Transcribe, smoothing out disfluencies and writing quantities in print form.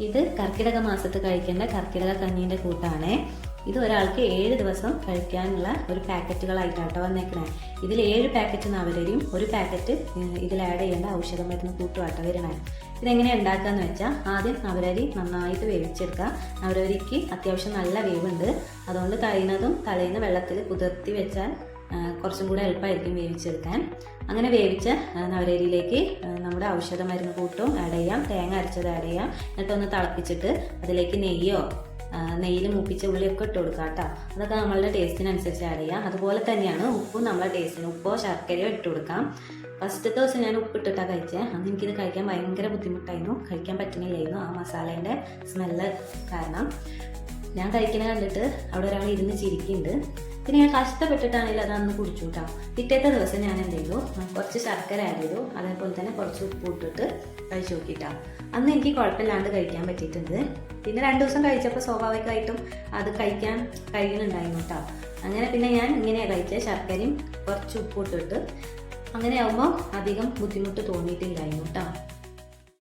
ഇത് കർക്കിടക മാസത്ത് കഴിക്കേണ്ട കർക്കിടക കഞ്ഞീൻ്റെ കൂട്ടാണ്. ഇത് ഒരാൾക്ക് 7 ദിവസം കഴിക്കാനുള്ള ഒരു പാക്കറ്റുകളായിട്ടാട്ടോ വന്നേക്കണേ. ഇതിൽ 7 പാക്കറ്റ് നവരരിയും ഒരു പാക്കറ്റ് ഇതിൽ ആഡ് ചെയ്യേണ്ട ഔഷധ മരുന്ന് കൂട്ടുമാട്ടോ വരണേ. ഇതെങ്ങനെ ഉണ്ടാക്കാന്ന് വെച്ചാൽ ആദ്യം നവരരി നന്നായിട്ട് വേവിച്ചെടുക്കുക. നവരരിക്ക് അത്യാവശ്യം നല്ല വേവുണ്ട്, അതുകൊണ്ട് കഴിയുന്നതും തലേന്ന് വെള്ളത്തിൽ കുതിർത്തി വെച്ചാൽ കുറച്ചും കൂടെ എളുപ്പമായിരിക്കും വേവിച്ചെടുക്കാൻ. അങ്ങനെ വേവിച്ച നവരരിയിലേക്ക് നമ്മുടെ ഔഷധ മരുന്ന് കൂട്ടും ആഡ് ചെയ്യാം, തേങ്ങ അരച്ചത് ആഡ് ചെയ്യാം. എന്നിട്ടൊന്ന് തിളപ്പിച്ചിട്ട് അതിലേക്ക് നെയ്യിൽ മൂപ്പിച്ച ഉള്ളിയൊക്കെ ഇട്ട് കൊടുക്കുക കേട്ടോ. അതൊക്കെ നമ്മളുടെ ടേസ്റ്റിനനുസരിച്ച് ആഡ് ചെയ്യാം. അതുപോലെ തന്നെയാണ് ഉപ്പും നമ്മളെ ടേസ്റ്റിന് ഉപ്പോ ശർക്കരയോ ഇട്ട് കൊടുക്കാം. ഫസ്റ്റത്തെ ദിവസം ഞാൻ ഉപ്പിട്ടിട്ടാണ് കഴിച്ചത്. അന്ന് എനിക്കിത് കഴിക്കാൻ ഭയങ്കര ബുദ്ധിമുട്ടായിരുന്നു, കഴിക്കാൻ പറ്റുന്നില്ലായിരുന്നു ആ മസാലേൻ്റെ സ്മെല്ല് കാരണം. ഞാൻ കഴിക്കുന്നത് കണ്ടിട്ട് അവിടെ ഒരാൾ ഇരുന്ന് ചിരിക്കുന്നുണ്ട്. പിന്നെ ഞാൻ കഷ്ടപ്പെട്ടിട്ടാണെങ്കിൽ അതന്ന് കുടിച്ചു കേട്ടോ. പിറ്റേത്തെ ദിവസം ഞാൻ എന്ത് ചെയ്തു, കുറച്ച് ശർക്കര ആഡ് ചെയ്തു, അതേപോലെ തന്നെ കുറച്ച് ഉപ്പ് ഇട്ടിട്ട് കഴിച്ചു നോക്കിയിട്ടാ. അന്ന് എനിക്ക് കുഴപ്പമില്ലാണ്ട് കഴിക്കാൻ പറ്റിയിട്ടുണ്ട്. പിന്നെ 2 ദിവസം കഴിച്ചപ്പോൾ സ്വാഭാവികമായിട്ടും അത് കഴിക്കാൻ കഴിയുന്നുണ്ടായിരുന്നു കേട്ടോ. അങ്ങനെ പിന്നെ ഞാൻ ഇങ്ങനെയാണ് കഴിച്ചത്, ശർക്കരയും കുറച്ച് ഉപ്പ് ഇട്ടിട്ട്. അങ്ങനെ ആകുമ്പോൾ അധികം ബുദ്ധിമുട്ട് തോന്നിയിട്ടില്ലായിരുന്നു കേട്ടോ.